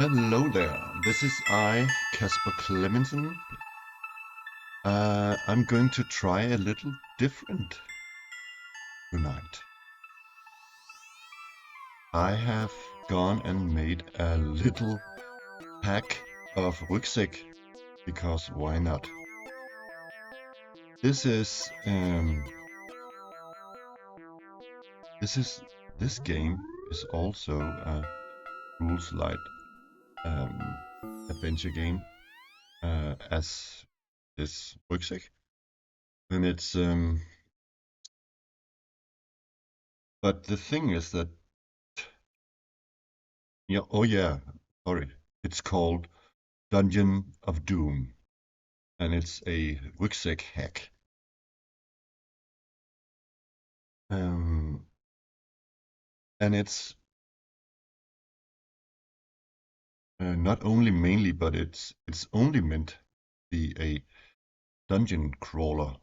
Hello there, this is I, Casper Clemenson. I'm going to try a little different tonight. I have gone and made a little pack of Rügsæk, because why not? This game is also a rules light adventure game, as is Rügsæk, and it's but the thing is that sorry, it's called Dungeon of Doom, and it's a Rügsæk hack. And it's not only mainly, but it's only meant to be a dungeon crawler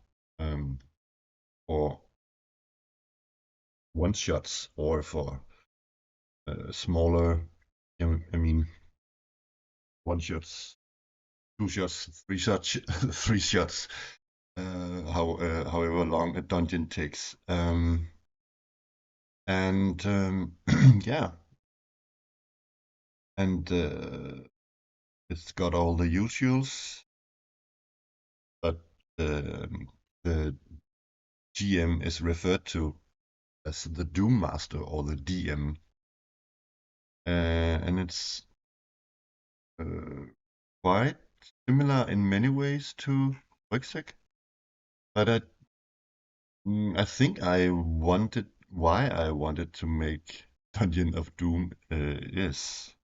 for one shots or for smaller. I mean, one shots, two shots, three shots, three shots. However long a dungeon takes. Yeah, and it's got all the usuals, but the GM is referred to as the Doom Master or the DM, and it's quite similar in many ways to Rügsæk, but I think why I wanted to make Dungeon of Doom is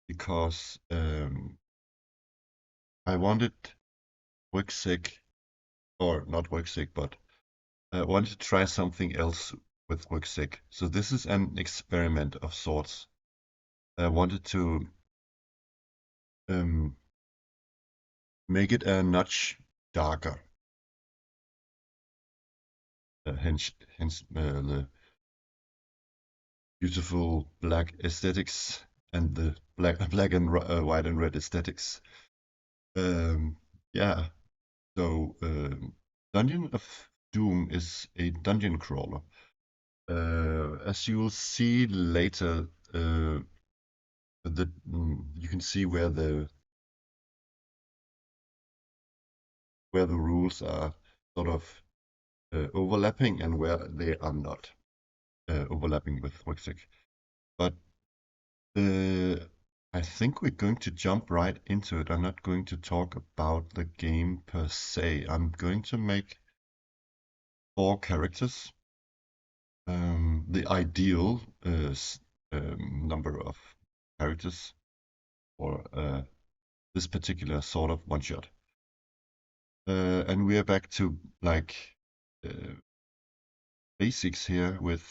because I wanted Rügsæk, or not Rügsæk, but I wanted to try something else with Rügsæk. So this is an experiment of sorts. I wanted to make it a notch darker. Hence the beautiful black aesthetics and the black and white and red aesthetics. Yeah. So Dungeon of Doom is a dungeon crawler. As you will see later, you can see where the rules are sort of overlapping and where they are not overlapping with Rügsæk. But I think we're going to jump right into it. I'm not going to talk about the game per se. I'm going to make 4 characters. The ideal number of characters for this particular sort of one-shot. And we are back to like basics here with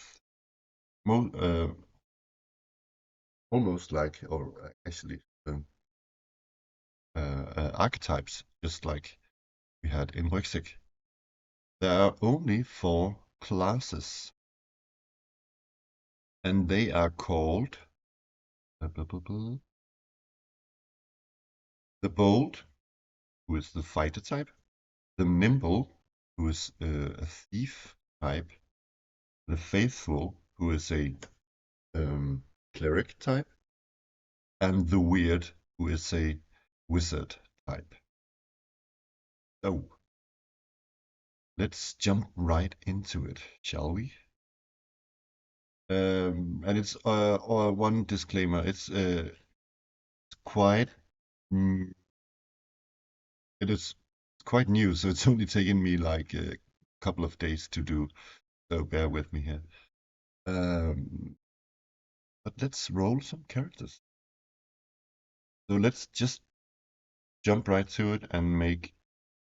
almost like, or actually archetypes, just like we had in Rügsæk. There are only 4 classes, and they are called the Bold, who is the fighter type, the Nimble, who is a thief type, the Faithful, who is a cleric type, and the Weird, who is a wizard type. So let's jump right into it, shall we? And it's one disclaimer. It's quite it is quite new, so it's only taken me like a couple of days to do. So bear with me here. But let's roll some characters. So let's just jump right to it and make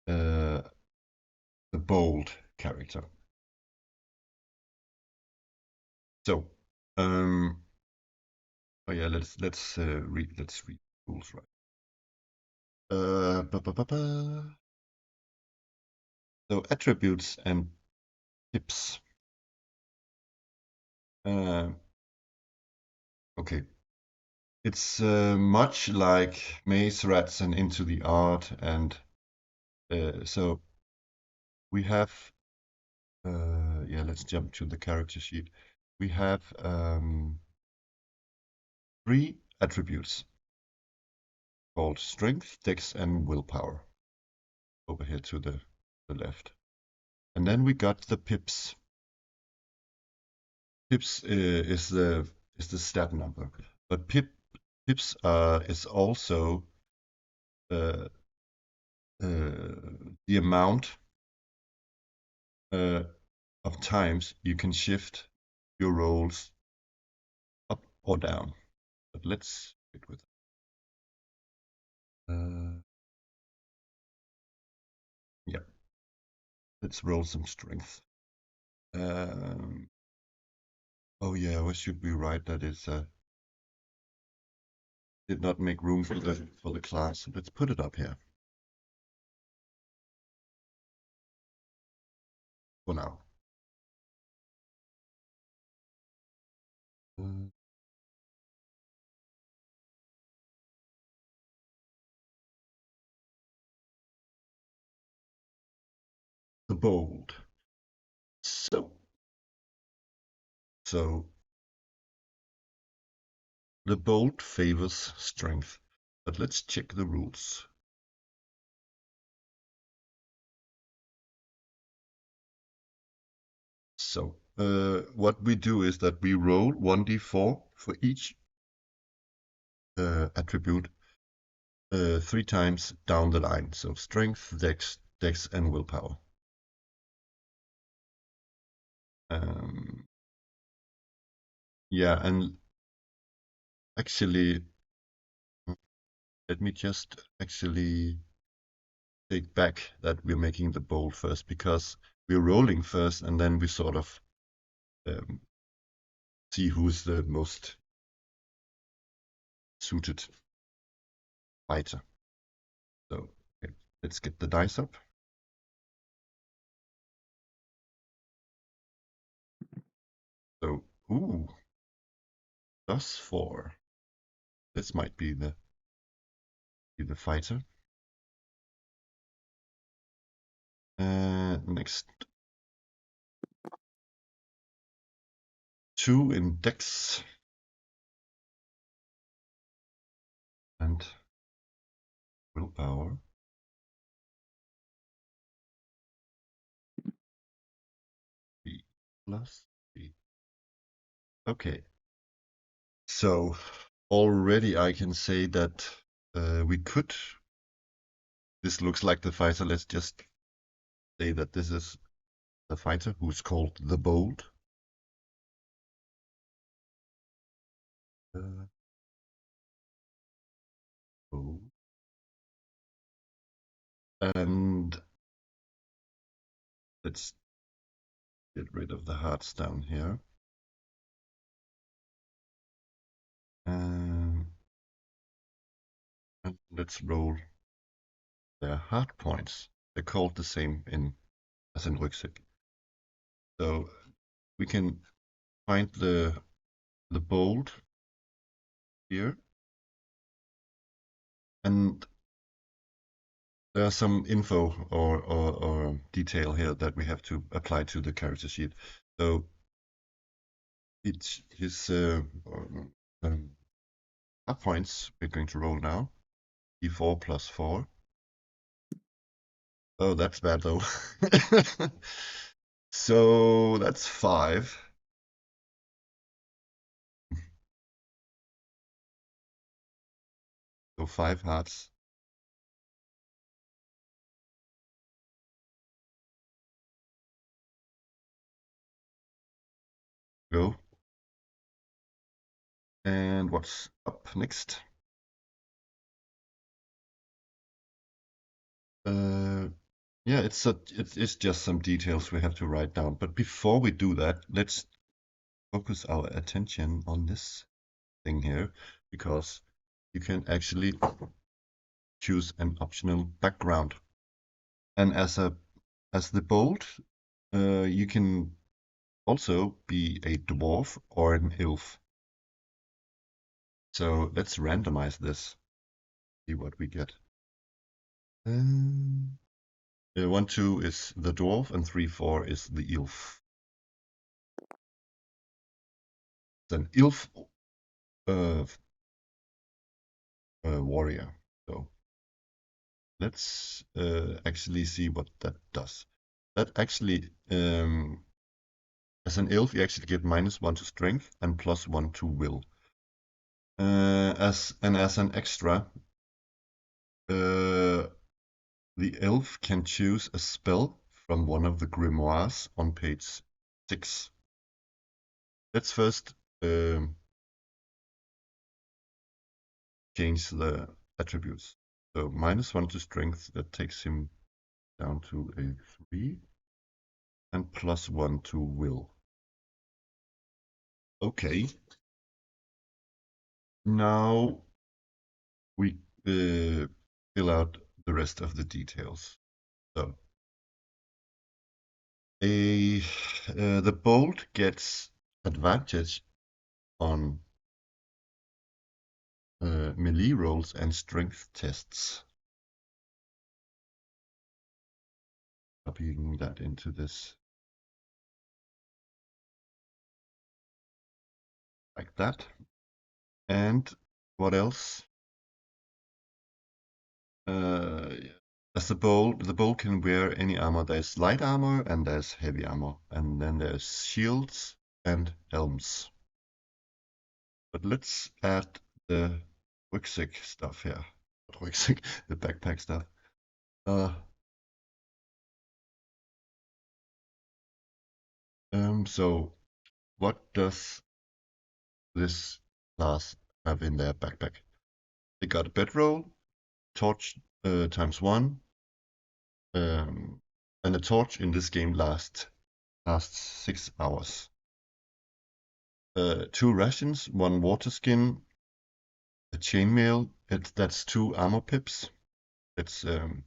the Bold character. So, oh yeah, let's read rules right. So attributes and tips. Okay. It's much like Maze Rats and Into the Art, and so we have. Yeah, let's jump to the character sheet. We have 3 attributes called Strength, Dex, and Willpower over here to the left. And then we got the pips. Pips is the stat number, but pips is also uh, the amount of times you can shift your rolls up or down. But let's get with it. Yeah, let's roll some strength. Oh yeah, where should we write that? Is did not make room for the class. Let's put it up here for now. Uh, the bold. So the bold favors strength, but let's check the rules. So what we do is that we roll 1d4 for each attribute 3 times down the line. So strength, dex, and willpower. Yeah, and actually, let me just actually take back that we're making the bold first, because we're rolling first and then we sort of see who's the most suited fighter. So okay, let's get the dice up. So, ooh, +4. This might be the fighter. Next, 2 in dex and willpower. +3. Okay. So already I can say that we could. This looks like the fighter. Let's just say that this is the fighter who's called the Bold. Bold. And let's get rid of the hearts down here. And let's roll their heart points. They're called the same as in Rügsæk. So we can find the Bold here. And there's some info or detail here that we have to apply to the character sheet. So it's his up points we're going to roll now. D4 +4. Oh, that's bad though. So that's 5. So 5 hearts. Go. And what's up next? Yeah, it's just some details we have to write down. But before we do that, let's focus our attention on this thing here, because you can actually choose an optional background. And as the Bold, you can also be a dwarf or an elf. So let's randomize this, see what we get. 1, 2 is the dwarf, and 3, 4 is the elf. It's an elf warrior. So let's actually see what that does. That actually, as an elf, you actually get -1 to strength and +1 to will. As an extra, the elf can choose a spell from one of the grimoires on page 6. Let's first change the attributes. So -1 to strength, that takes him down to a 3, and +1 to will. Okay. Now we fill out the rest of the details. So the bold gets advantage on melee rolls and strength tests. Copying that into this like that. And what else? As the bold can wear any armor. There's light armor and there's heavy armor, and then there's shields and helms. But let's add the Rügsæk stuff here. Not Rügsæk, the backpack stuff. So what does this class have in their backpack? They got a bedroll, torch ×1, and a torch in this game lasts 6 hours. 2 rations, 1 water skin, a chainmail. That's 2 armor pips. It's we're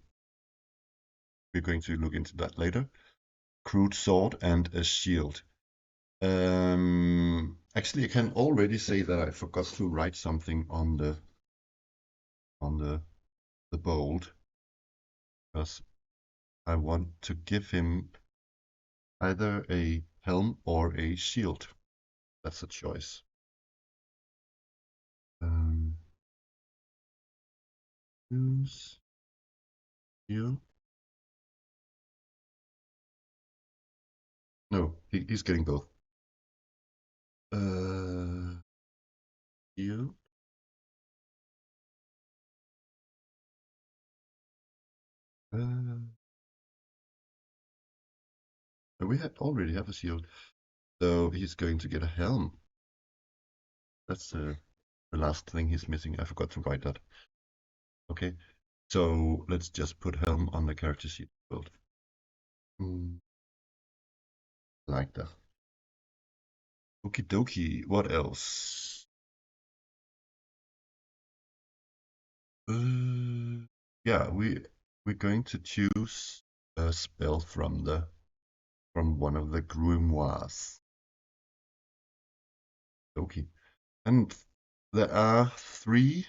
going to look into that later. Crude sword and a shield. Actually, I can already say that I forgot to write something on the bold, because I want to give him either a helm or a shield. That's a choice. Use shield. No, he's getting both. Shield. We already have a shield, so he's going to get a helm. That's the last thing he's missing. I forgot to write that. Okay, so let's just put helm on the character sheet build. Like that. Okie dokie. What else? Yeah, we're going to choose a spell from one of the grimoires. Okay, and there are 3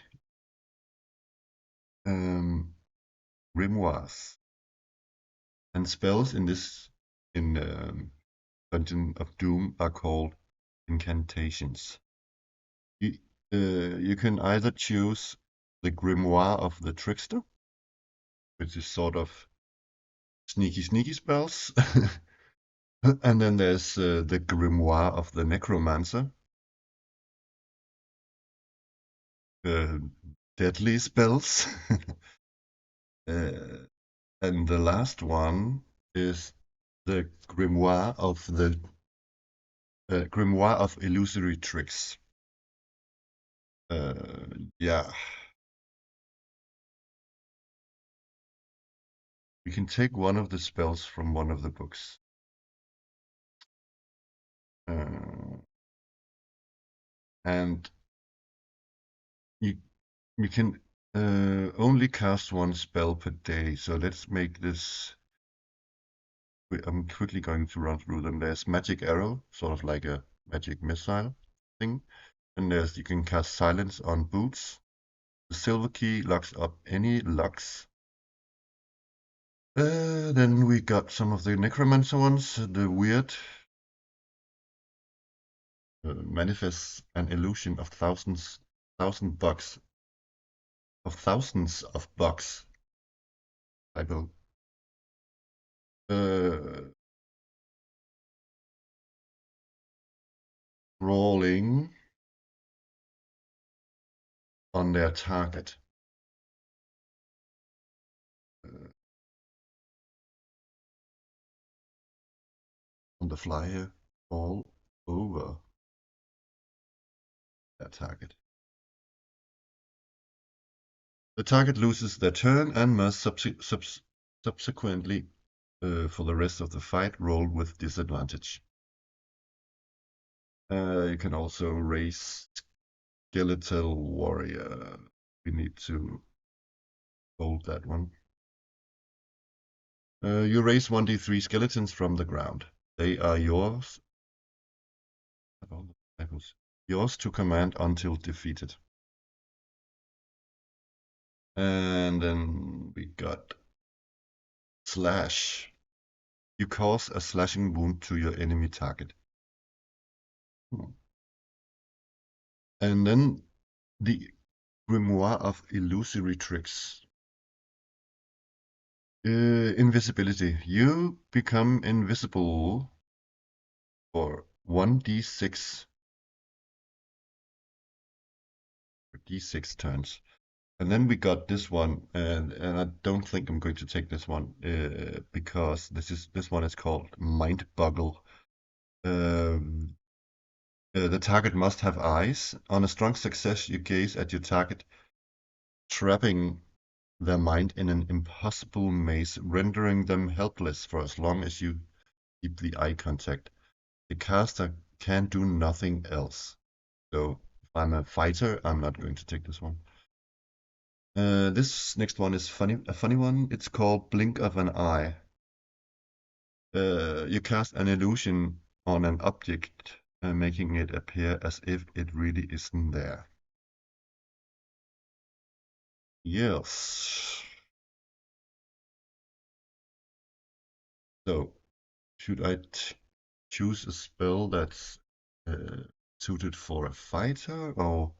grimoires, and spells in Dungeon of Doom are called incantations. You can either choose the grimoire of the trickster, which is sort of sneaky spells. And then there's the grimoire of the necromancer, deadly spells. And the last one is the grimoire of illusory tricks. Yeah. We can take one of the spells from one of the books. And you can only cast 1 spell per day. So let's make this. I'm quickly going to run through them. There's Magic Arrow, sort of like a magic missile thing. And you can cast silence on boots. The silver key locks up any locks. Then we got some of the necromancer ones. The weird manifests an illusion of thousands of bugs. I will crawling on their target. On the fly here, all over their target. The target loses their turn and must subsequently, for the rest of the fight, roll with disadvantage. You can also raise Skeletal Warrior. We need to hold that one. You raise 1d3 skeletons from the ground. They are yours. Yours to command until defeated. And then we got Slash. You cause a slashing wound to your enemy target. And then the Grimoire of Illusory Tricks. Invisibility. You become invisible for 1d6 turns. And then we got this one, and I don't think I'm going to take this one because this one is called Mind Boggle. The target must have eyes. On a strong success, you gaze at your target, trapping their mind in an impossible maze, rendering them helpless for as long as you keep the eye contact. The caster can do nothing else. So if I'm a fighter, I'm not going to take this one. This next one is a funny one. It's called Blink of an Eye. You cast an illusion on an object, making it appear as if it really isn't there. Yes. So, should I choose a spell that's suited for a fighter, or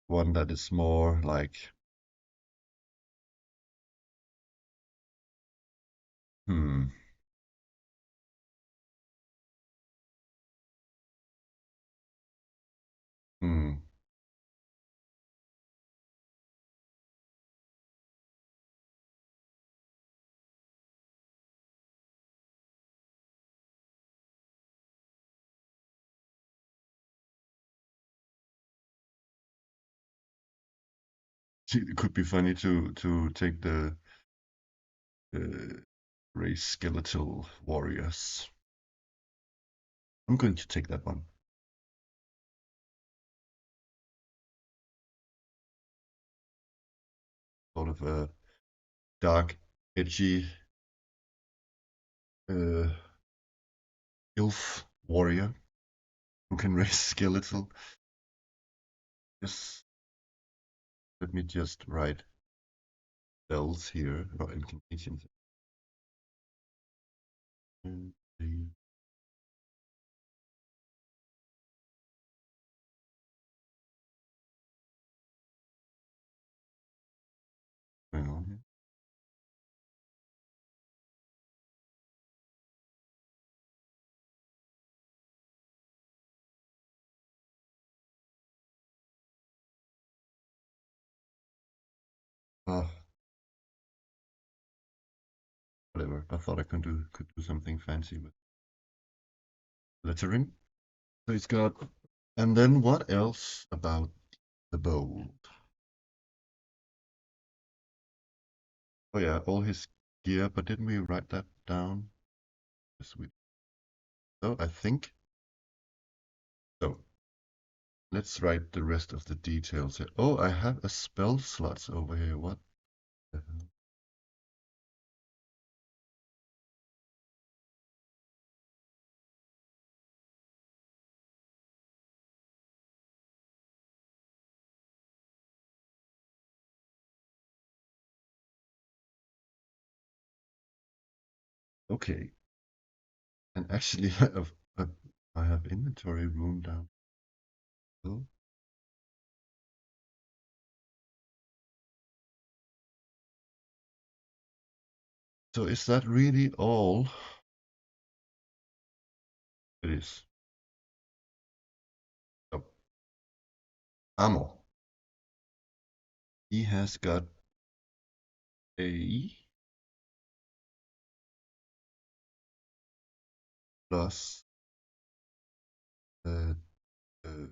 one that is more like... Hmm. It could be funny to take the race skeletal warriors. I'm going to take that one. Sort of a dark, edgy elf warrior who can raise skeletal. Yes. Let me just write spells here, or incantations. Going on here. Whatever. I thought I could do something fancy with lettering. So it's got. And then what else about the bold? Oh yeah, all his gear, but didn't we write that down? Yes, we. So I think. So let's write the rest of the details here. Oh, I have a spell slots over here. What the hell? Okay. And actually, I have inventory room down below. So is that really all? It is. Oh, ammo. He has got a plus uh, uh,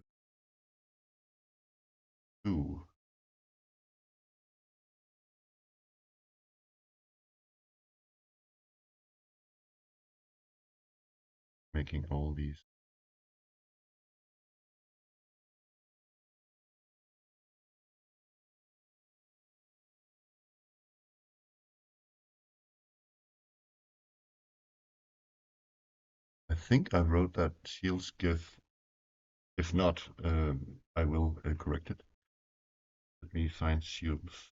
2. Making all these. I think I wrote that shields give. If not, I will correct it. Let me find shields.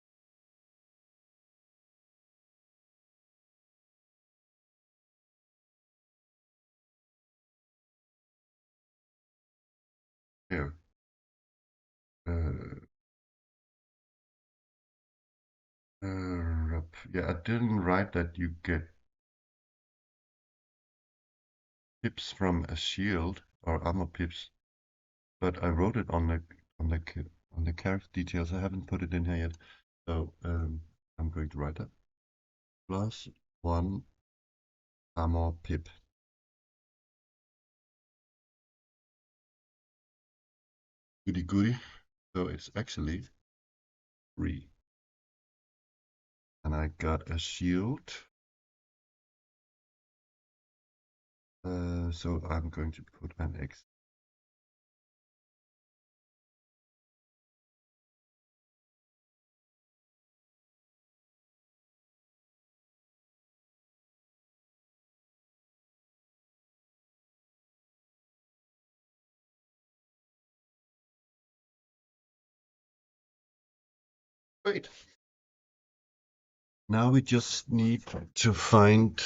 Here. Uh, yeah, I didn't write that you get pips from a shield or armor pips, but I wrote it on the character details. I haven't put it in here yet, so I'm going to write that. +1 armor pip. Goody goody. So it's actually 3. And I got a shield. So I'm going to put an X. Great. Now we just need to find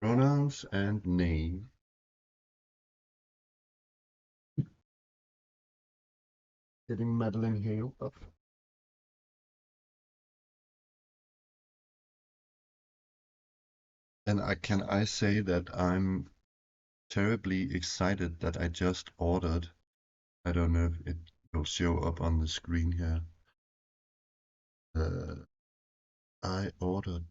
pronouns and name. Getting Madeline Hale up. And can I say that I'm terribly excited that I just ordered. I don't know if it will show up on the screen here. I ordered.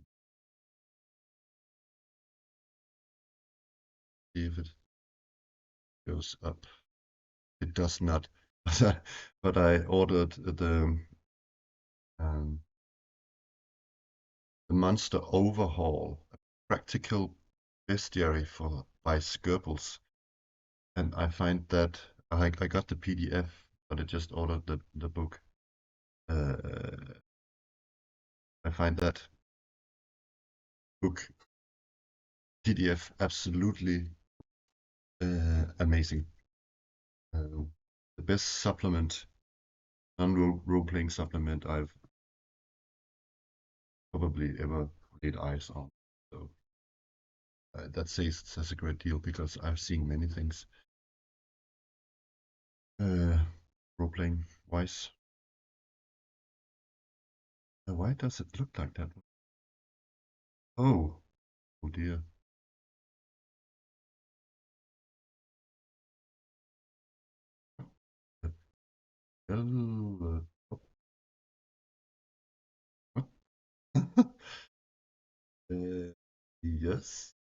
See if it goes up. It does not. But I ordered um, the Monster Overhaul, a practical bestiary by Goebbels. And I find that I got the PDF, but I just ordered the book. I find that book PDF absolutely amazing. The best supplement, non-role-playing supplement I've probably ever laid eyes on. So that says a great deal because I've seen many things role-playing wise. Why does it look like that? Oh, oh dear. Oh, yes.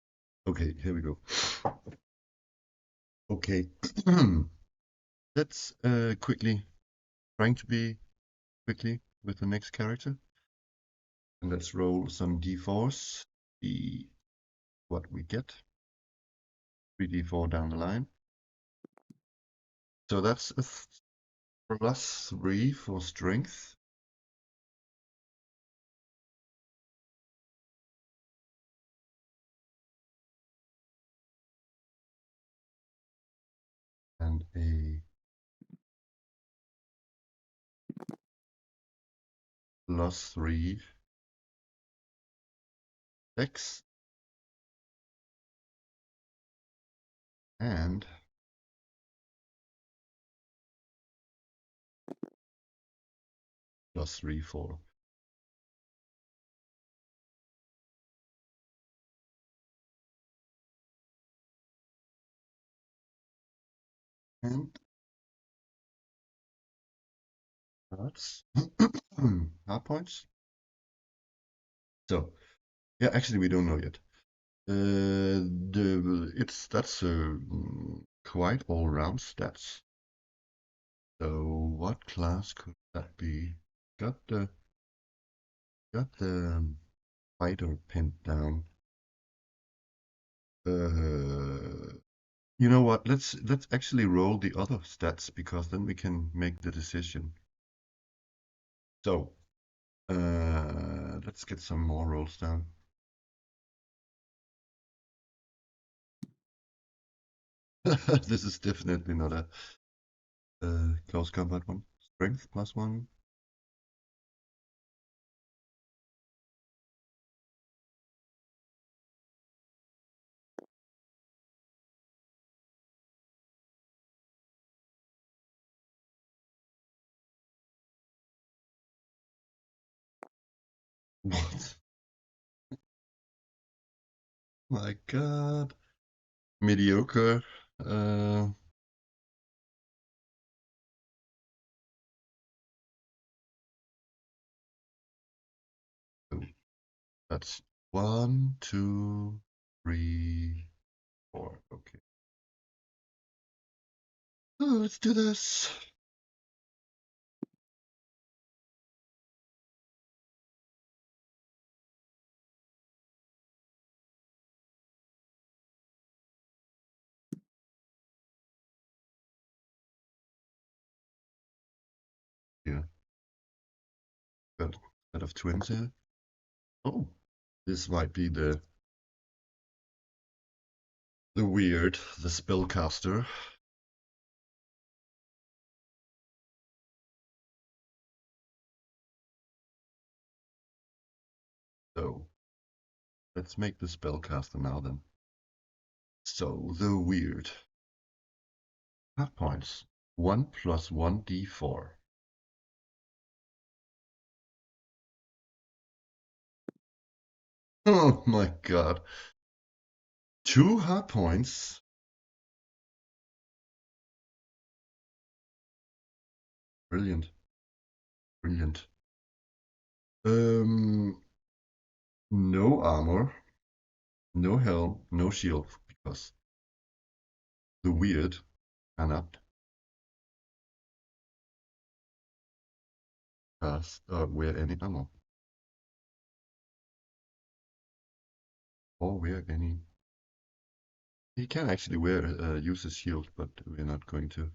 Okay, here we go. Okay, let's trying to be quickly with the next character. And let's roll some d4s, see what we get. 3d4 down the line. So that's a +3 for strength. And a +3 dex. And +3, 4. And that's hard points. So yeah, actually we don't know yet. That's quite all round stats. So what class could that be? Got the fighter pinned down. You know what? Let's actually roll the other stats because then we can make the decision. So let's get some more rolls down. This is definitely not a close combat one. Strength +1. What? My God. Mediocre. Uh, oh, that's 1, 2, 3, 4. Okay. Oh, let's do this. Yeah, got a set of twins here. Oh, this might be the weird, the spellcaster. So let's make the spellcaster now then. So the weird. Half points. 1 + 1d4. Oh my God. 2 hard points. Brilliant. Brilliant. No armor, no helm, no shield, because the weird cannot cast wear any armor or wear any. He can actually wear use his shield, but we're not going to.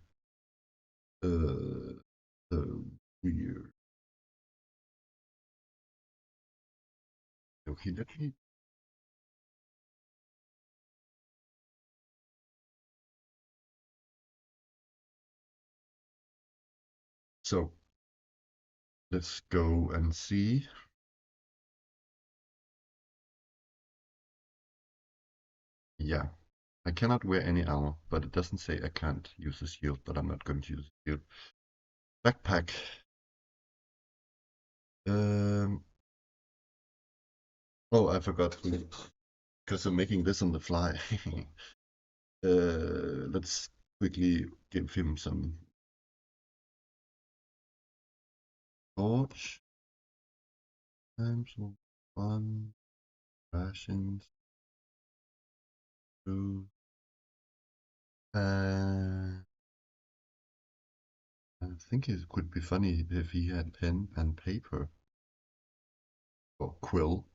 Weird. Okay, let me. So let's go and see. Yeah, I cannot wear any armor, but it doesn't say I can't use a shield, but I'm not going to use a shield. Backpack. Um, oh, I forgot because I'm making this on the fly. Let's quickly give him some torch and some fun rations. Food. I think it could be funny if he had pen and paper or quill.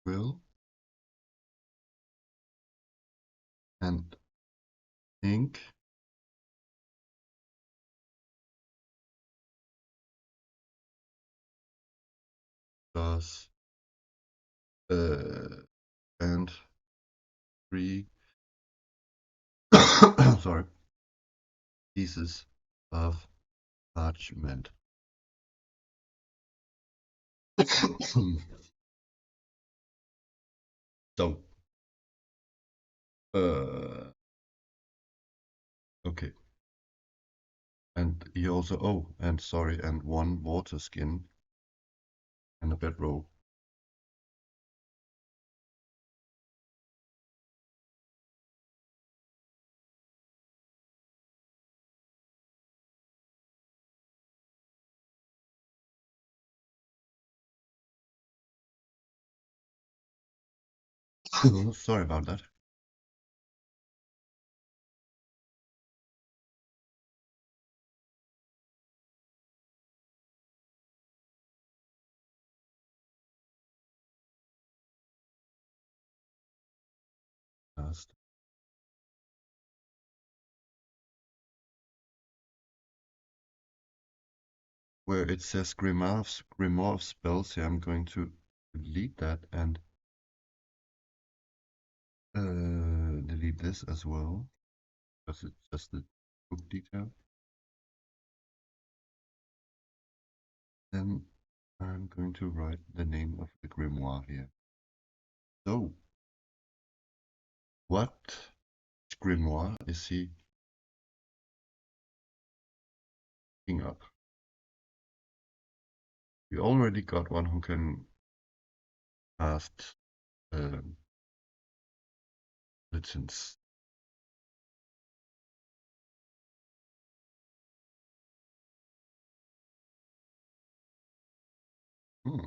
Quill and ink. Plus and 3 sorry pieces of parchment. So, okay. And he also, oh, and sorry, and one water skin and a bedroll. Sorry about that. Last. Where it says Grimoire of Spells here, I'm going to delete that and delete this as well, because it's just the book detail. Then I'm going to write the name of the grimoire here. So, what grimoire is he picking up? We already got one who can cast Legends. Hmm.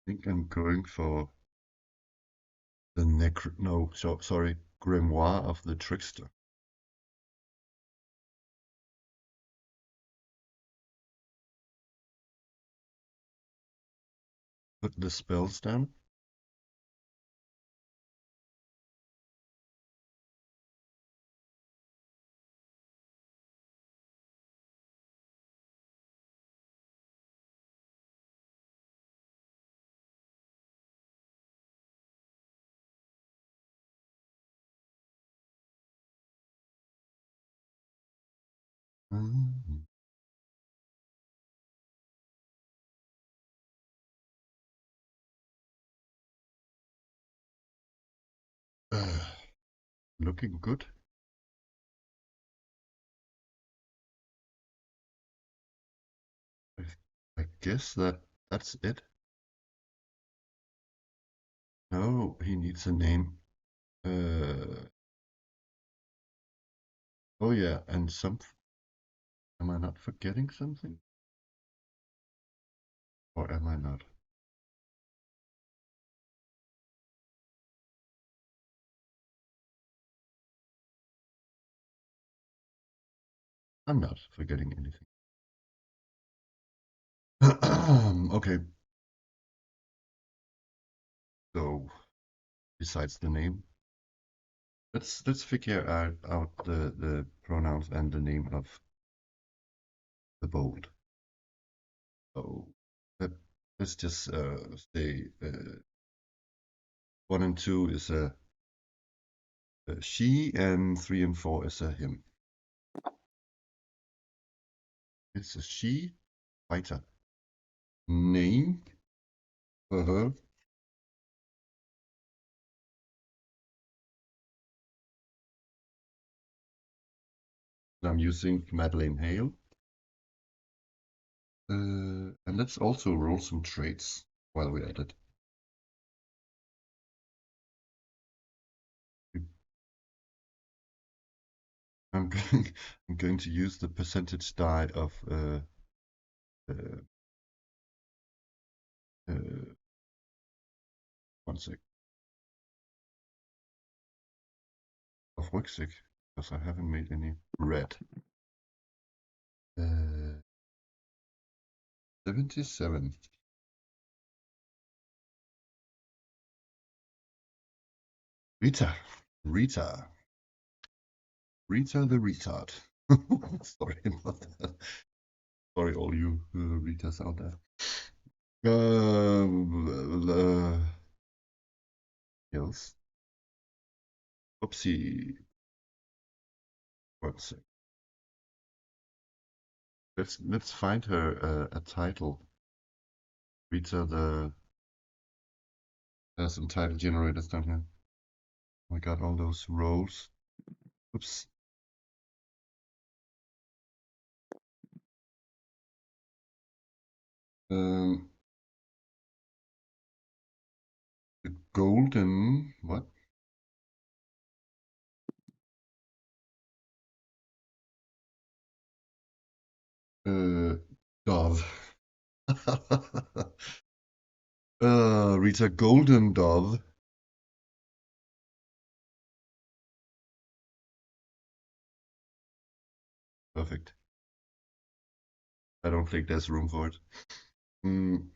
I think I'm going for the sorry, Grimoire of the Trickster. Put the spells down. Mm. Uh, Looking good. I, I guess that's it. No, he needs a name. Oh yeah, and some. Am I not forgetting something? Or am I not? I'm not forgetting anything. Okay, so besides the name, let's figure out the pronouns and the name of the bold. So let, let's just say 1 and 2 is a she, and 3 and 4 is a him. It's a she fighter. Name for her. I'm using Madeleine Hale. And let's also roll some traits while we're at it. I'm going, I'm going to use the percentage die of uh, uh, 1 sec, of Rügsæk, because I haven't made any red. 77. Rita. Rita. Rita the retard. Sorry about that. Sorry, all you Ritas out there. Yes. Oopsie. One sec. Let's find her a title. Rita there's some title generators down here. We got all those roles. Oops. The golden what? Dove. Rita Golden Dove. Perfect. I don't think there's room for it. Mm,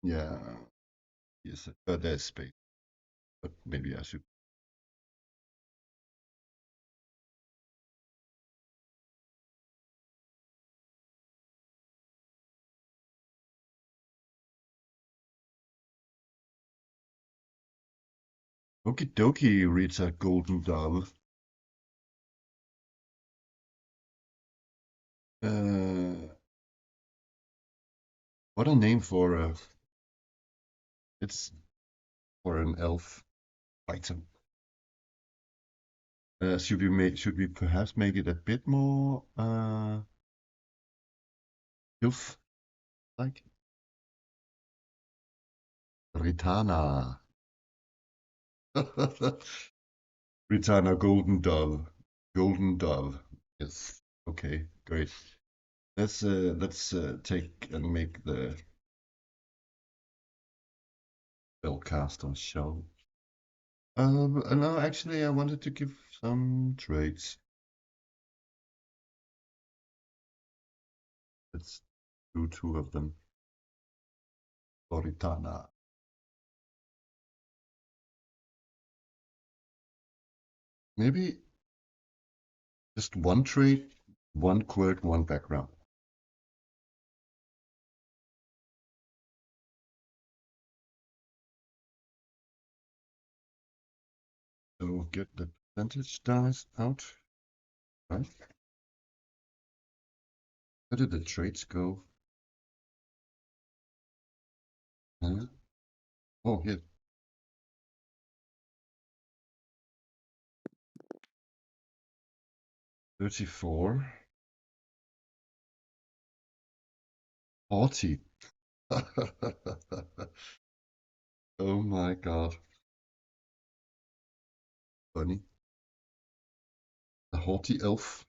yeah. Yes. There's space, but maybe I should. Okie dokie, Rita Golden Dove. What a name for it's for an elf item. Should we perhaps make it a bit more elf like? Ritana. Ritana Golden Dove. Golden Dove. Yes. Okay, great. Let's take and make the spellcaster show. No, actually, I wanted to give some traits. Let's do two of them. Loritana. Maybe just one trait, one quirk, one background. So get the percentage dice out. Right. Where did the traits go? Huh? Oh, here. 34. 40. Oh my god. Funny. A haughty elf.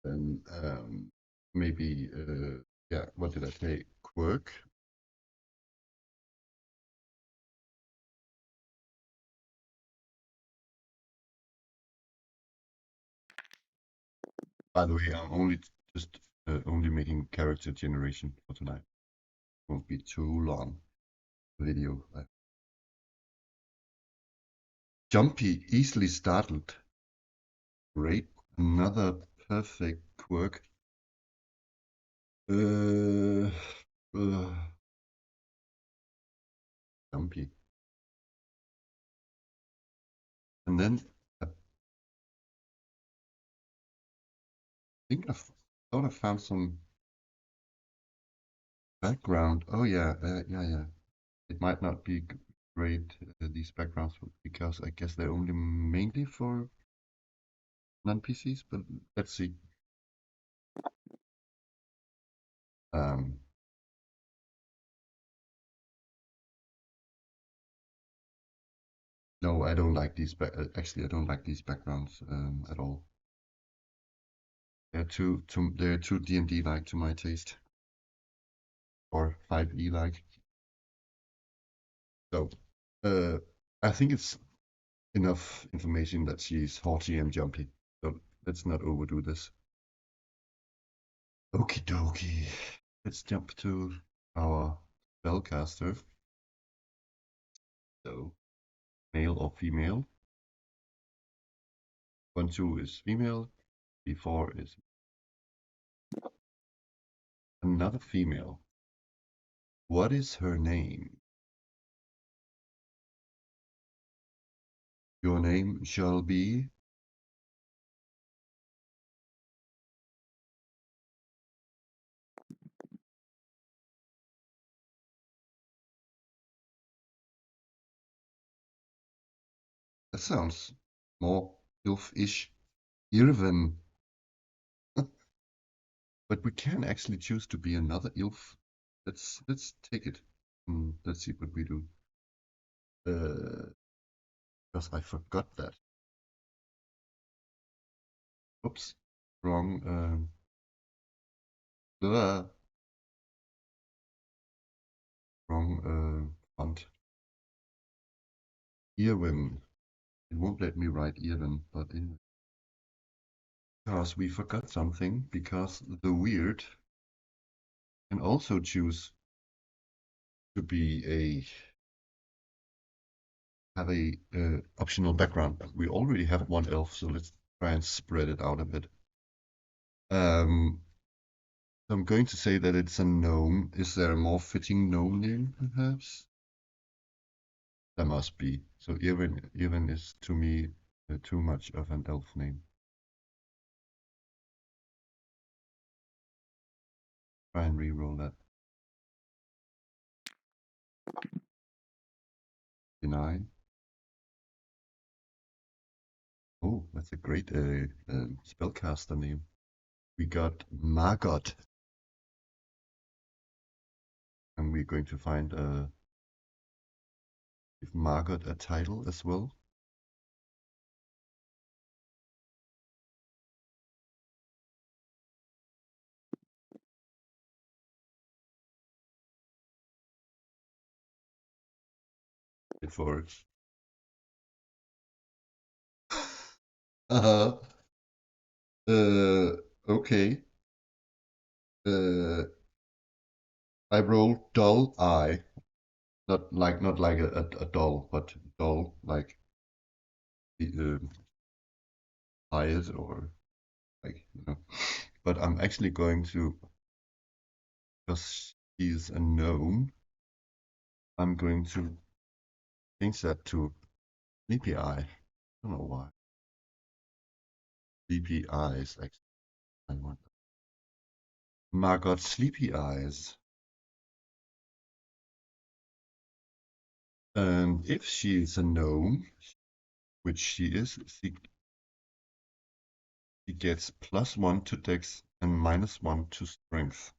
Then maybe yeah, what did I say? Quirk. By the way, I'm only just only making character generation for tonight. Won't be too long video. Jumpy, easily startled. Great, another perfect quirk. Uh, Jumpy. And then I think I thought I found some background. Oh yeah, yeah. It might not be great, these backgrounds, because I guess they're only mainly for non-PCs, but let's see. Um, no, I don't like these. Actually, I don't like these backgrounds at all. They're too D&D like to my taste, or 5e like. So, uh, I think it's enough information that she's haughty and jumpy. So let's not overdo this. Okie dokie. Let's jump to our spellcaster. So, male or female. 1-2 is female. 3-4 is another female. What is her name? Your name shall be. That sounds more elf-ish. Irven. But we can actually choose to be another elf. Let's take it. Let's see what we do. Because I forgot that. Oops. Wrong. Blah. Wrong font. Irwin. It won't let me write Irwin, but because we forgot something, because the weird can also choose to be have a optional background. We already have one elf, so let's try and spread it out a bit. So I'm going to say that it's a gnome. Is there a more fitting gnome name, perhaps? There must be. So Irwin is to me too much of an elf name. Try and re-roll that. Deny. Oh, that's a great spellcaster name. We got Margot. And we're going to find give Margot a title as well. Wait for it. Uh-huh. Okay. I rolled dull eye. Not like a doll, but dull like the eyes or like. But I'm actually going to, because she's a gnome, I'm going to change that to sleepy eye. I don't know why. Sleepy eyes, actually. I want Margot Sleepy Eyes. And if she is a gnome, which she is, she gets +1 to dex and -1 to strength.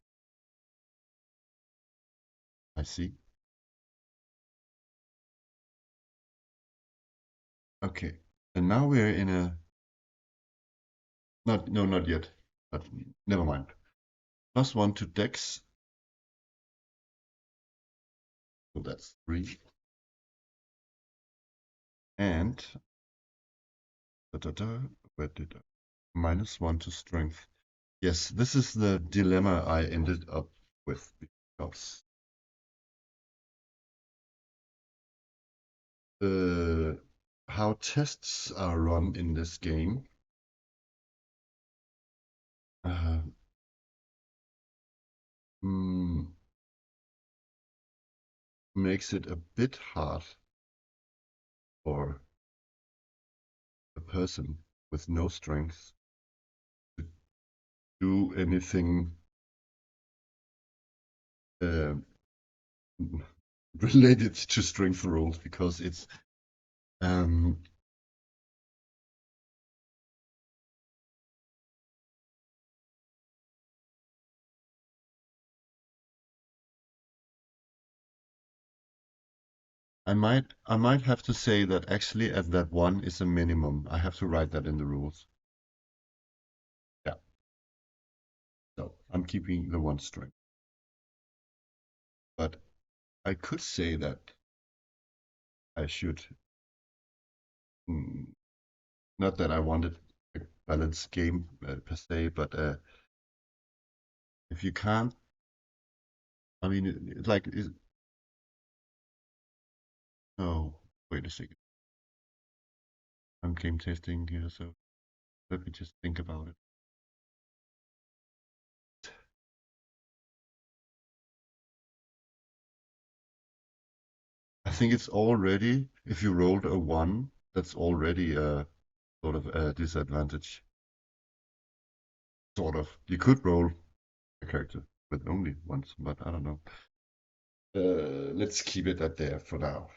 I see. Okay. And now we're in a not yet, but never mind. +1 to dex. So that's 3. And where did I? -1 to strength. Yes, this is the dilemma I ended up with because how tests are run in this game uh, makes it a bit hard for a person with no strength to do anything uh, related to strength rolls because it's um, I might have to say that actually at that 1 is a minimum. I have to write that in the rules. Yeah. So I'm keeping the 1 strength. But I could say that I should not that I wanted a balanced game per se, but if you can't, I mean, oh, wait a second. I'm game testing here, so let me just think about it. I think it's already, if you rolled a 1, that's already a sort of a disadvantage. Sort of. You could roll a character with only ones, but I don't know. Let's keep it at there for now.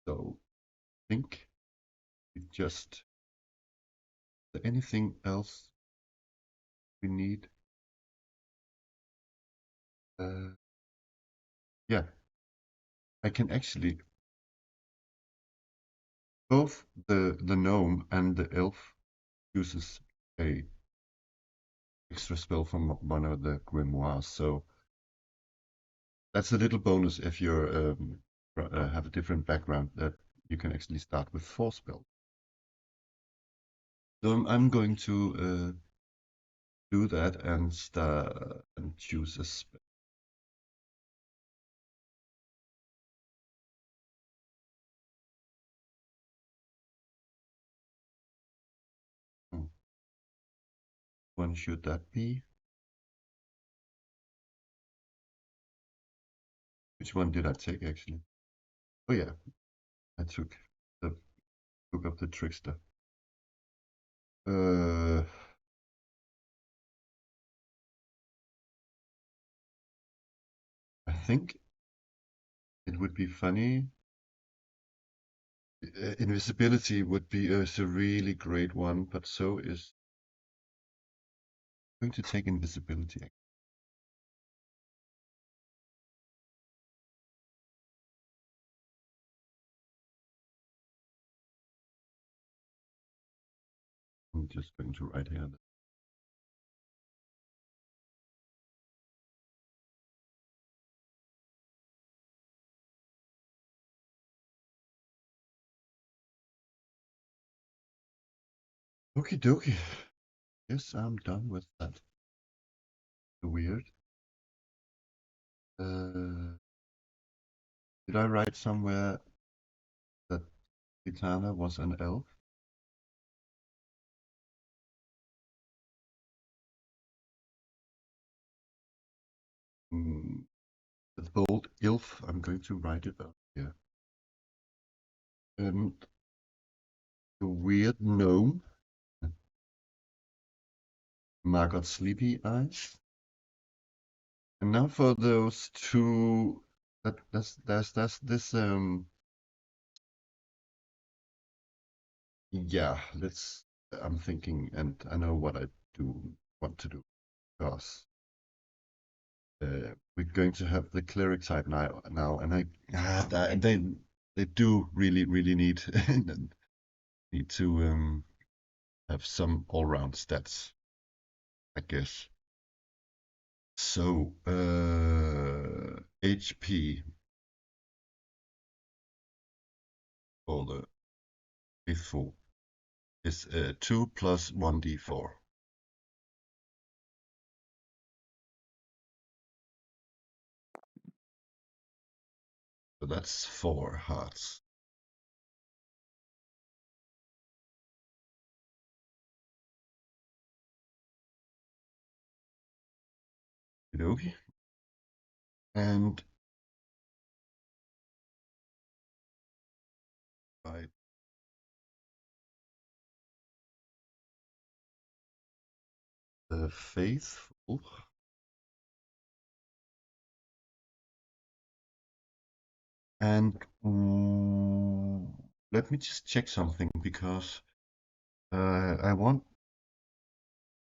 So, I think we just. Is there anything else we need? Yeah, I can actually. Both the gnome and the elf uses a extra spell from one of the grimoires, so that's a little bonus if you're have a different background that you can actually start with 4 spells. So I'm going to do that and start and choose a spell. Hmm. When should that be? Which one did I take actually? Oh yeah, I took the Book of the Trickster. Uh, I think it would be funny. Invisibility would be a really great one, but so is going to take invisibility. I'm just going to write here. Okie dokie. Yes, I'm done with that. Weird. Did I write somewhere that Kitana was an elf? Hmm. The bold elf. I'm going to write it up here. And the weird gnome. Margot Sleepy Eyes. And now for those two. That's this. Yeah. Let's. I'm thinking, and I know what I want to do because we're going to have the cleric type now, and they do really need to have some all-round stats, I guess. So HP for the faithful is 2 plus 1d4. So that's 4 hearts. Okay. And by the faithful. And let me just check something because I want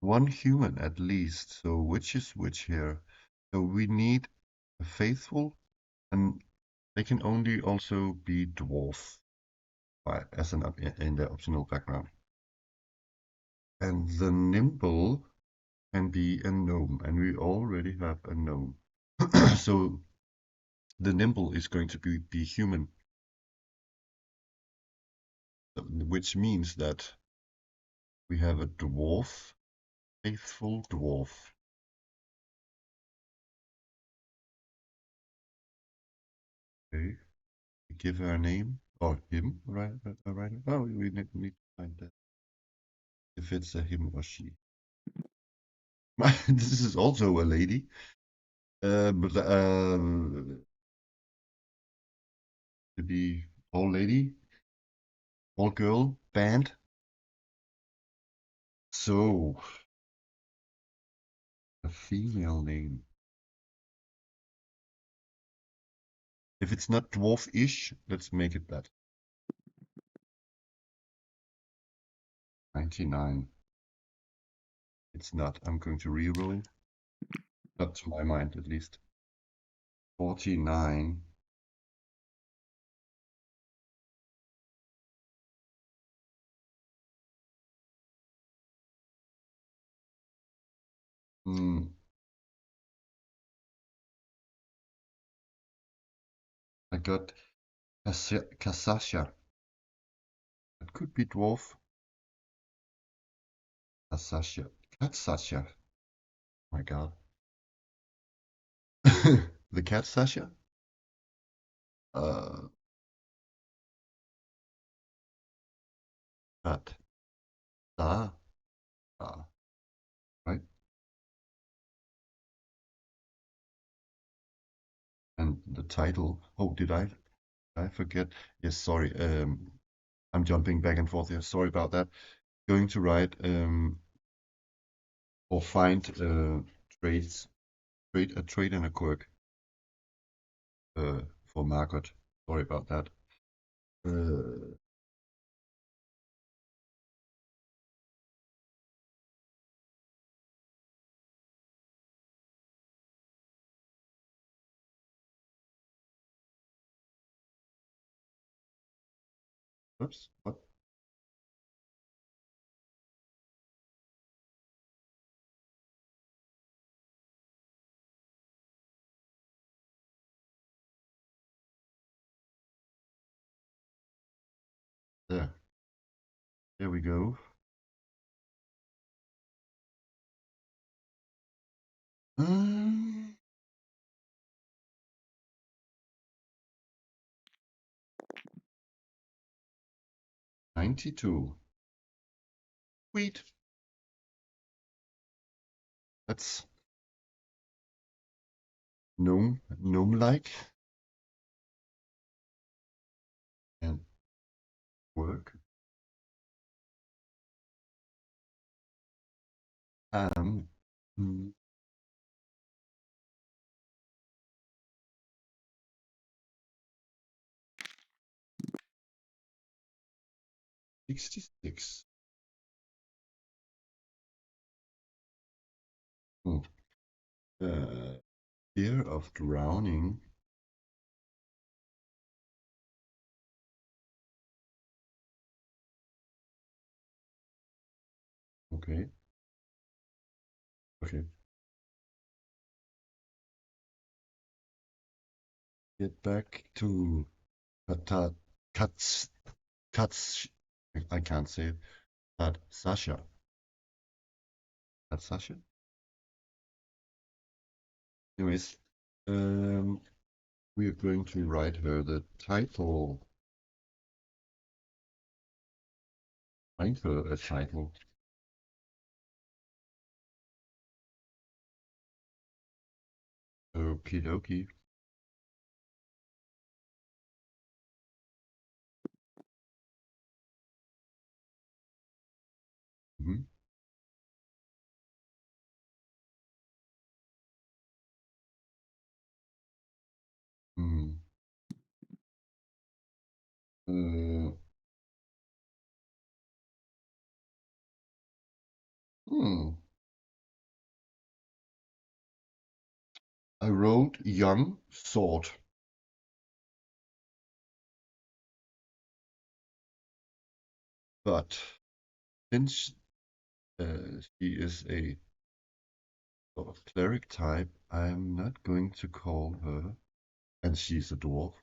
one human at least. So which is which here? So we need a faithful, and they can only also be dwarf as an in the optional background. And the nimble can be a gnome, and we already have a gnome. So the nimble is going to be human, which means that we have a dwarf, faithful dwarf. Okay, give her a name or him, right? Right. Oh, we need to find that if it's a him or she. This is also a lady. But to be old lady, old girl, band. So a female name. If it's not dwarf-ish, let's make it that. 99. It's not. I'm going to reroll. Not to my mind, at least. 49. Hmm. I got Kasasha. It could be dwarf. Kasasha. Katsasha. Oh my god. The cat Sasha? Uh, cat. Da. Da. Right? And the title. Oh, did I forget? Yes, sorry. I'm jumping back and forth here. Sorry about that. Going to write or find traits, a trait and a quirk for Margot. Sorry about that. Uh, Oops. What? There. There we go. Um, 92. Sweet. That's gnome-like and work. Um, hmm, 66. Hmm. Fear of drowning. Okay. Okay. Get back to Kata, Kats, Kats. I can't say it. Kat Sasha. Kat Sasha. Anyways, we are going to write her the title. Find her a title. Okie dokie. Mm-hmm. Mm. Uh, hmm. I wrote young sword, but since she is a sort of cleric type, I'm not going to call her, and she's a dwarf,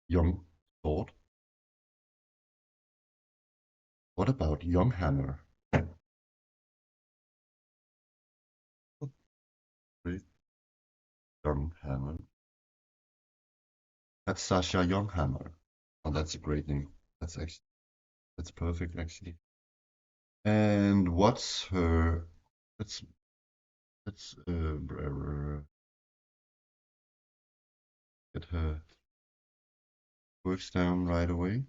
young sword. What about young hammer? Great. Young hammer. That's Sasha Younghammer. Oh, that's a great name. That's perfect actually. And what's her? Let's Get her works down right away.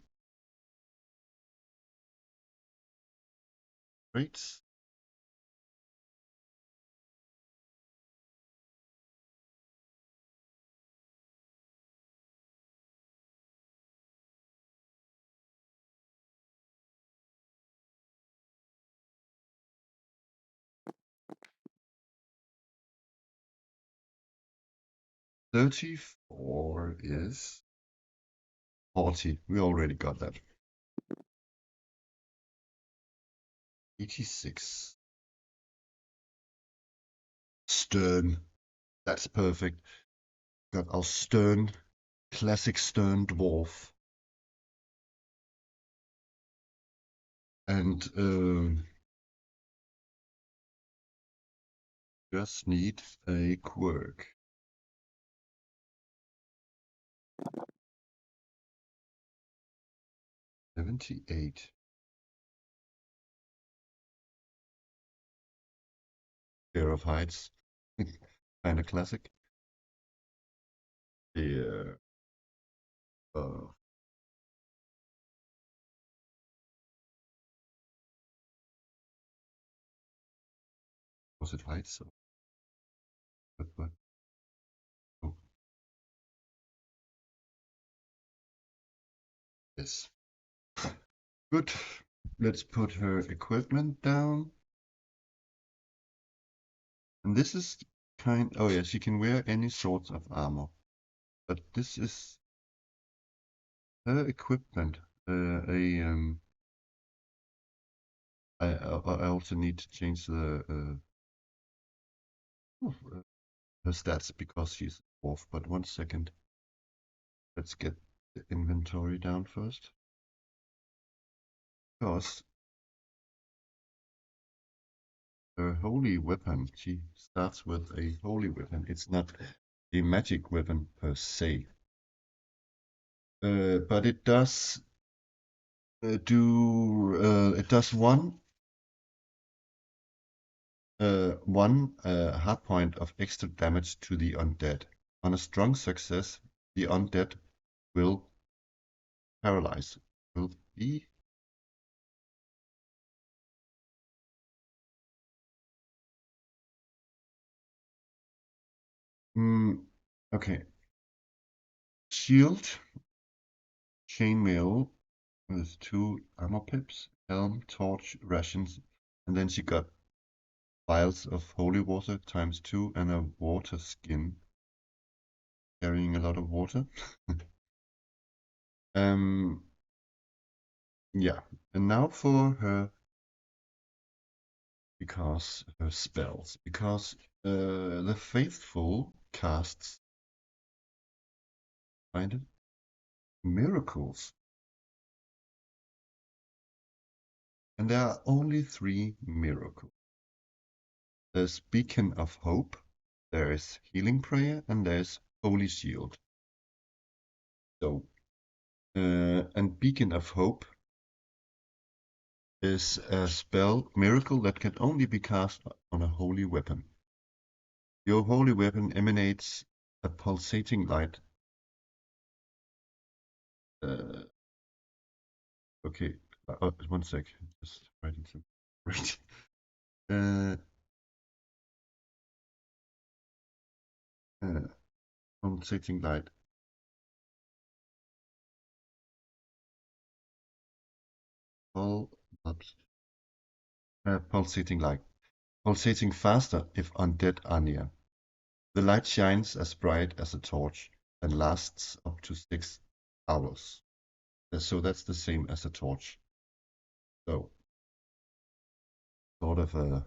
Great. $34 is 40. We already got that. 86. Stern. That's perfect. Got our stern, classic stern dwarf. And just need a quirk. 78. Fear of heights. Kind of classic. Yeah. Was it heights? What? Oh, yes. Good. Let's put her equipment down. And this is oh yeah, she can wear any sorts of armor. But this is her equipment. I also need to change the her stats because she's a dwarf. But 1 second. Let's get the inventory down first. Because her holy weapon, she starts with a holy weapon. It's not a magic weapon per se. But it does it does one hard point of extra damage to the undead. On a strong success, the undead will paralyze. Will be okay. Shield, chainmail with 2 armor pips, helm, torch, rations, and then she got vials of holy water ×2 and a water skin, carrying a lot of water. Yeah, and now for her, because her spells, because the faithful casts, find it, miracles, and there are only 3 miracles. There's Beacon of Hope, there is Healing Prayer, and there's Holy Shield. So, and Beacon of Hope is a spell miracle that can only be cast on a holy weapon. Your holy weapon emanates a pulsating light. Okay, 1 sec. Just writing some. Right. Pulsating light. Pulsating light. Pulsating faster if undead are near. The light shines as bright as a torch and lasts up to 6 hours. So that's the same as a torch. So, sort of a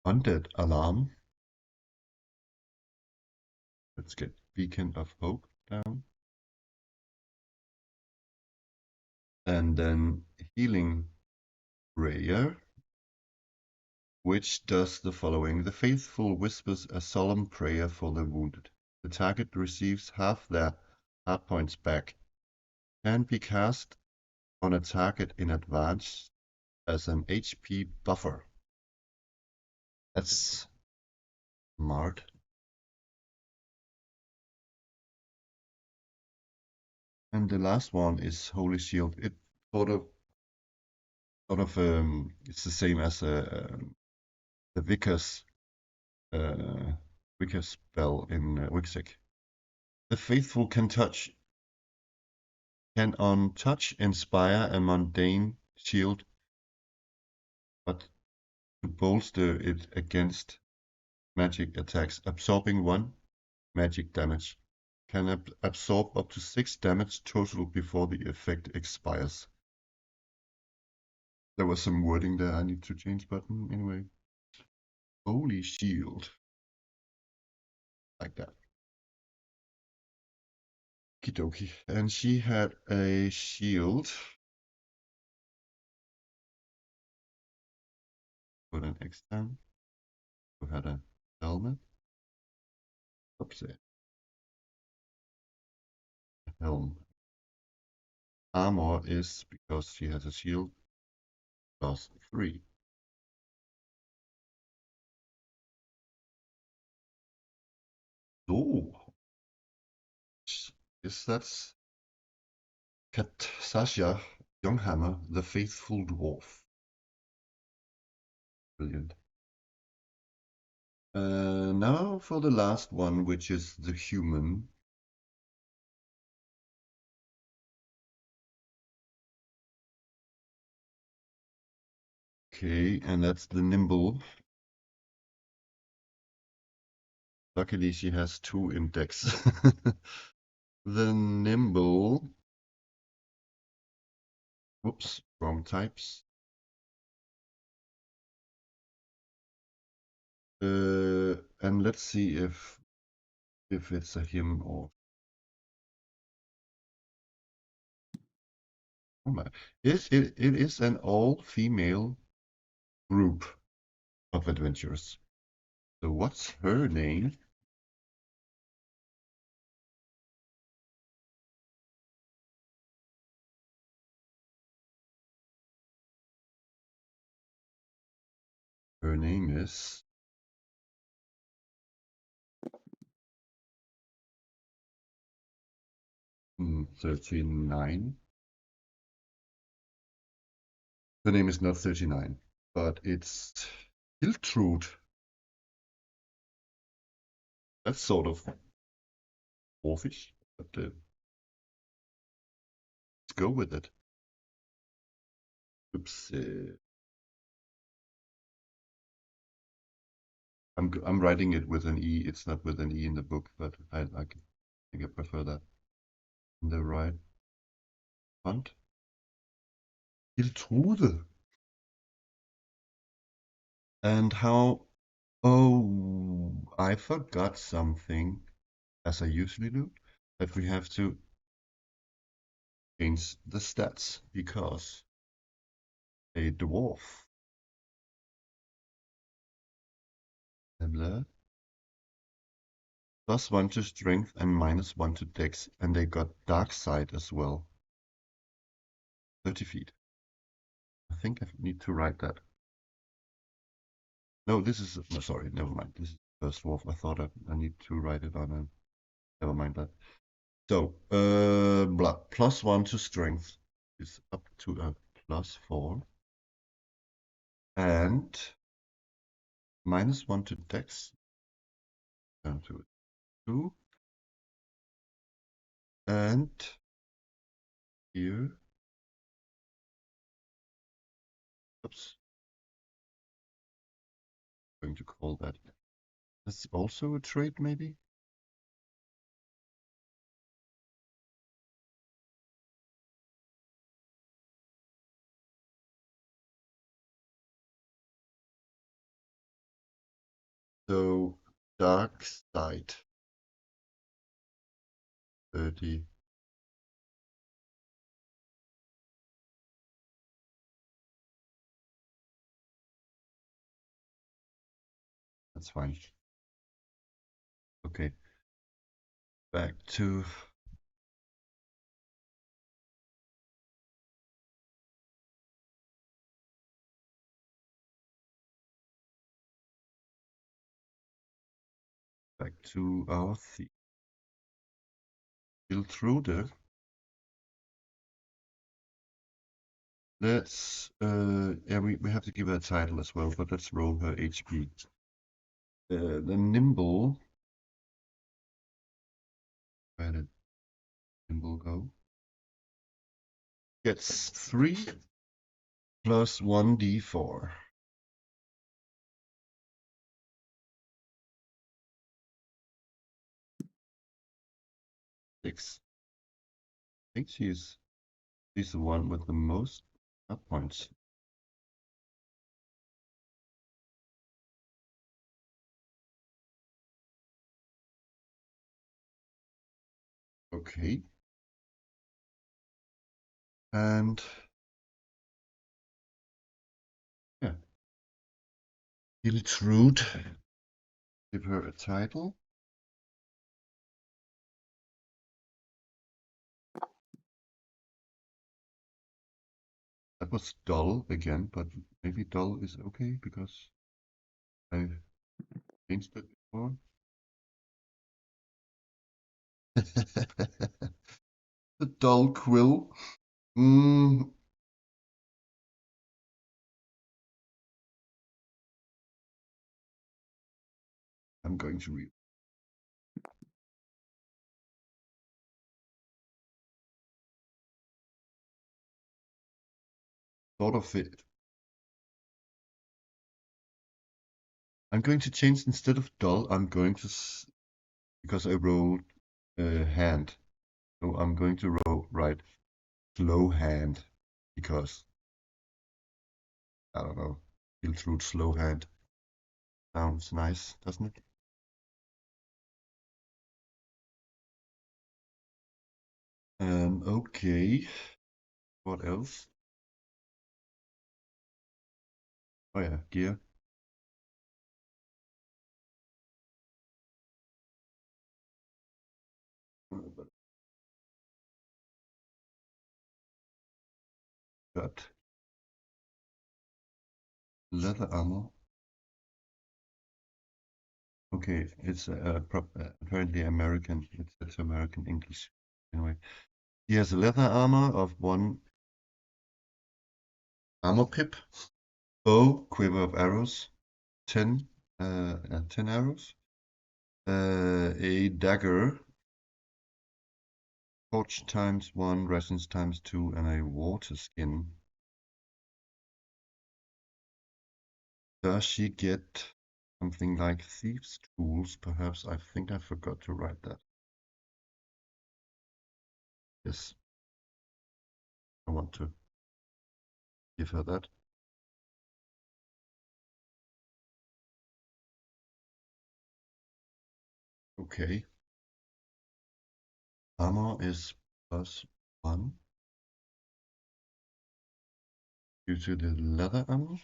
undead alarm. Let's get Beacon of Hope down. And then Healing Prayer, which does the following. The faithful whispers a solemn prayer for the wounded. The target receives half their hard points back. Can be cast on a target in advance as an HP buffer. That's smart. And the last one is Holy Shield. It it's the same as the uh, Vicar's spell in Rügsæk. The faithful can on touch inspire a mundane shield, but to bolster it against magic attacks, absorbing 1 magic damage. Can absorb up to 6 damage total before the effect expires. There was some wording there I need to change, but anyway. Holy Shield. Like that. Okie And she had a shield. Put an X down. Who had a helmet. Oops, a helm. Armor is, because she has a shield, +3. Oh, is that Sasha Younghammer, the faithful dwarf? Brilliant. Now for the last one, which is the human. Okay, and that's the nimble. Luckily, she has 2 index. The nimble. Whoops, wrong types. And let's see if it's a him or. Oh my. It is an all-female group of adventurers. So what's her name? Her name is 39. Her name is not 39, but it's Hiltrud. That's sort of dwarfish, but let's go with it. Oops. I'm writing it with an E. It's not with an E in the book, but I think I prefer that. In the right font. Hiltrude. And how? Oh, I forgot something, as I usually do, that we have to change the stats because a dwarf. Blah, +1 to strength and -1 to dex, and they got dark side as well. 30 feet. I think I need to write that. No, this is no, sorry, never mind. This is first dwarf. I thought I need to write it on a. Never mind that. So, blah, +1 to strength is up to a +4, and -1 to dex down to 2, and here, oops, I'm going to call that. That's also a trait, maybe. So, dark side 30. That's fine. Okay. Back to our theme. Hiltrude Let's yeah, we have to give her a title as well, but let's roll her HP. The nimble. Where did nimble go? Gets 3 plus 1d4. 6. I think she's the one with the most hit points. Okay. And yeah, Hiltrud. Give her a title. That was dull again, but maybe dull is okay because I changed it before. The dull quill. Mm, I'm going to read. Sort of it. I'm going to change instead of dull. I'm going to because I rolled hand, so I'm going to write slow hand because I don't know. Hiltrud slow hand sounds nice, doesn't it? Okay. What else? Oh yeah, gear. Got leather armor. Okay, it's apparently American. It's American English. Anyway, he has a leather armor of 1 armor pip, bow, quiver of arrows, 10 10 arrows, a dagger, torch times 1, resins times 2, and a water skin. Does she get something like thieves' tools? Perhaps. I think I forgot to write that. Yes, I want to give her that. Okay. Armor is +1 due to the leather armor.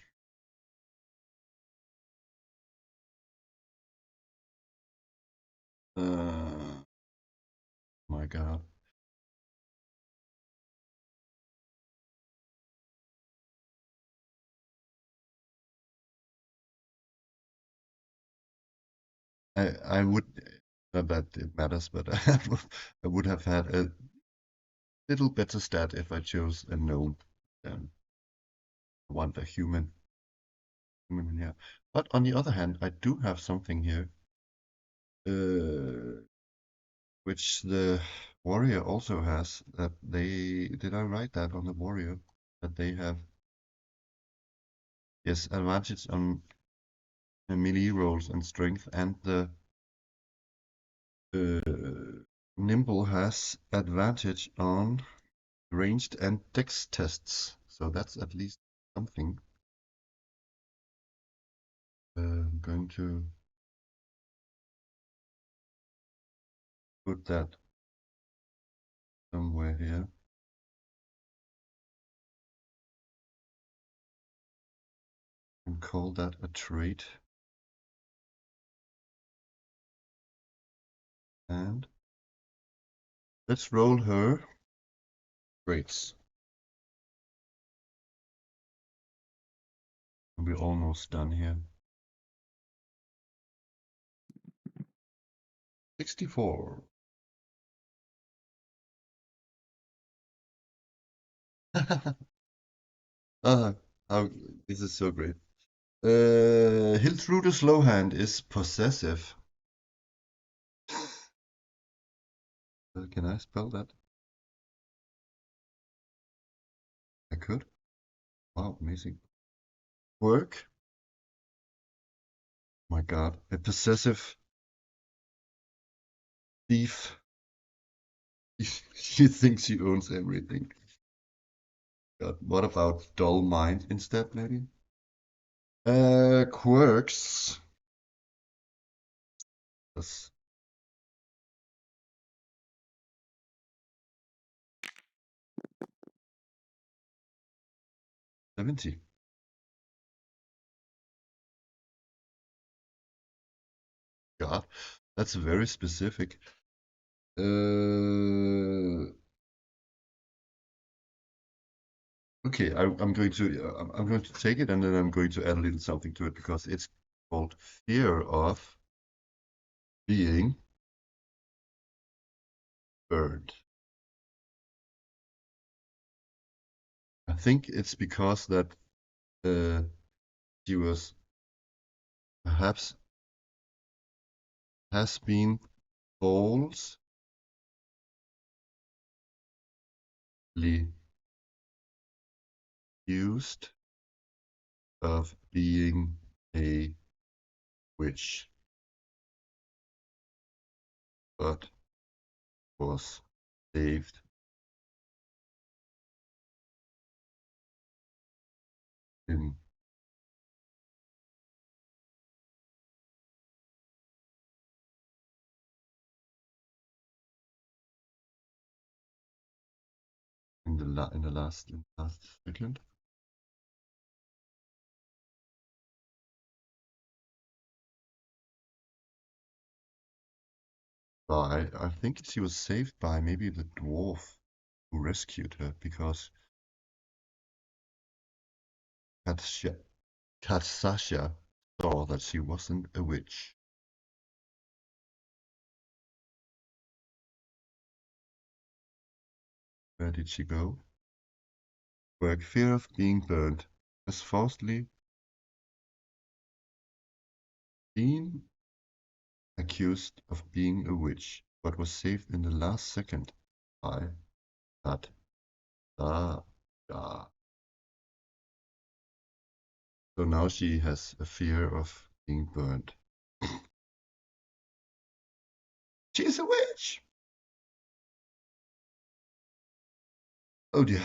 My God. I would, not that it matters, but I would have had a little better stat if I chose a gnome than want a human in here. But on the other hand, I do have something here, which the warrior also has. That they did I write that on the warrior that they have? Yes, advantage on melee rolls and strength, and the nimble has advantage on ranged and dex tests, so that's at least something. I'm going to put that somewhere here. And call that a trait. And let's roll her traits. We're almost done here. 64. Ah, how, this is so great. Hiltrude Slowhand is possessive. Can I spell that? I could. Wow, amazing. Work. My God, a possessive thief. She thinks she owns everything. God, what about dull mind instead, maybe? Quirks. That's 70. God, that's very specific. Okay, I'm going to take it and then I'm going to add a little something to it because it's called fear of being burned. I think it's because that she was perhaps has been falsely accused of being a witch, but was saved in in the last second. I think she was saved by maybe the dwarf who rescued her because Katsasha saw that she wasn't a witch. Where did she go? Work fear of being burned. Was falsely been accused of being a witch, but was saved in the last second by Katsasha. So now she has a fear of being burned. She's a witch! Oh dear.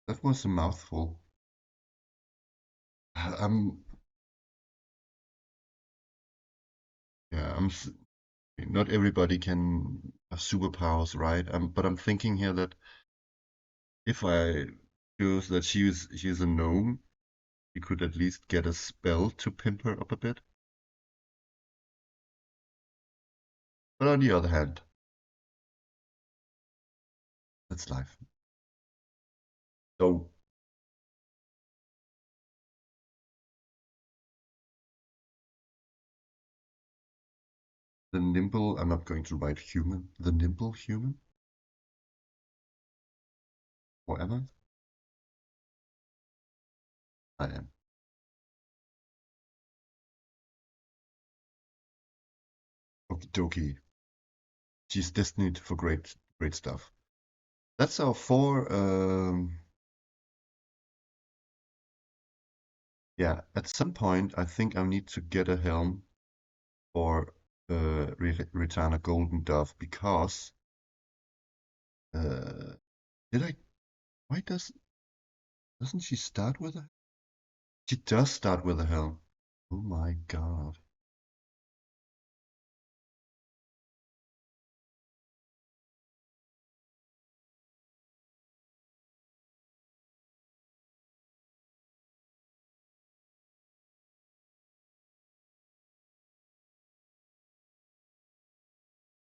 That was a mouthful. I'm yeah, not everybody can have superpowers, right? But I'm thinking here that if I choose that she's a gnome, we could at least get a spell to pimp her up a bit. But on the other hand, that's life. So the nimble, I'm not going to write human. The nimble human? Or am I? I am. Okie dokie. She's destined for great stuff. That's our 4. Yeah, at some point, I think I need to get a helm for Retana Golden Dove because did I? Why doesn't she start with a? She does start with a helm. Oh my God!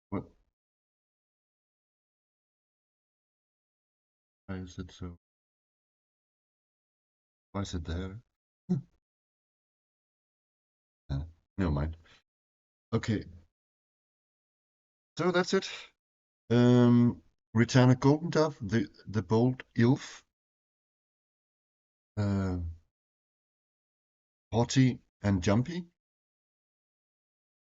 What? Why is it so? Why is it there? Yeah, never mind. Okay, so that's it. Retana Golden Dove, the bold Ilf. Haughty and jumpy.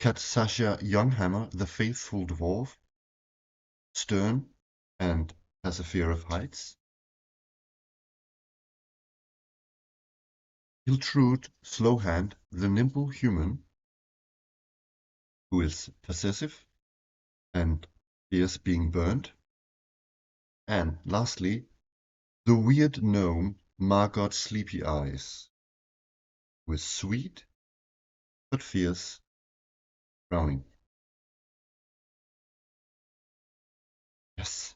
Cat Sasha Younghammer, the faithful dwarf. Stern and has a fear of heights. Hiltrud Slowhand, the nimble human, who is possessive and fears being burned. And lastly, the weird gnome Margot Sleepy Eyes, who is sweet but fierce frowning. Yes,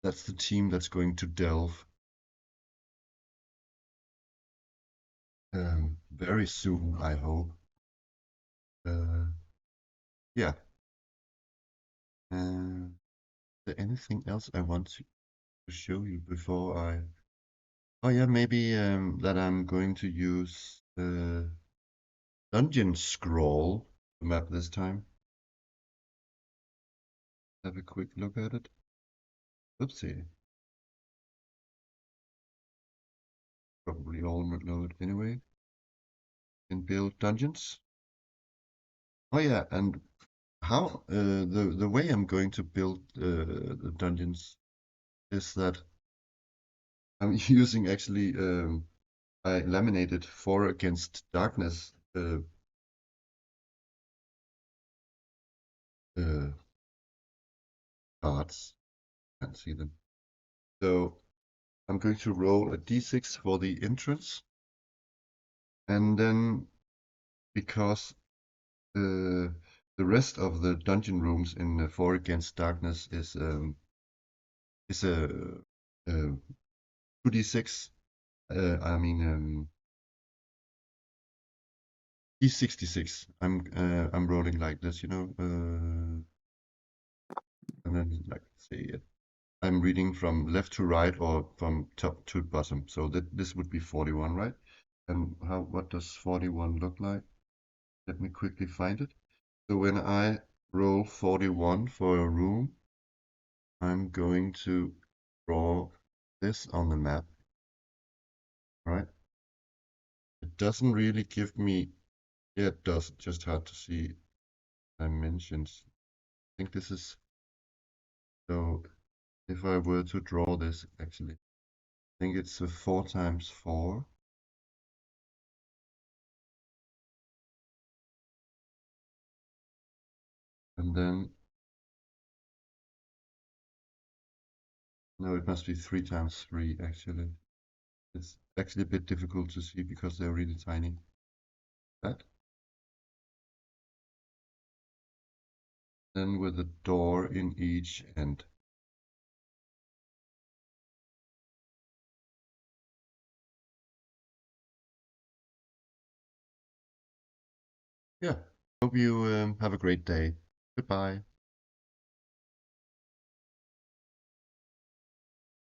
that's the team that's going to delve very soon, I hope. Yeah. Is there anything else I want to show you before I... Oh yeah, maybe that I'm going to use the dungeon scroll map this time. Have a quick look at it. Oopsie. Probably all know it anyway. Can build dungeons. Oh yeah, and how the way I'm going to build the dungeons is that I'm using actually I laminated 4 against darkness cards. Can't see them. So I'm going to roll a d6 for the entrance, and then because the rest of the dungeon rooms in 4 against darkness is a 2d6. I mean d66. I'm rolling like this, you know, and then like say it. I'm reading from left to right or from top to bottom. So this would be 41, right? And what does 41 look like? Let me quickly find it. So when I roll 41 for a room, I'm going to draw this on the map, right? It doesn't really give me, yeah, it does, just hard to see dimensions. I think this is, so if I were to draw this actually, I think it's a 4 times 4. And then, no, it must be 3 times 3 actually. It's actually a bit difficult to see because they're really tiny. That. Then with a door in each end. Yeah. Hope you have a great day. Goodbye.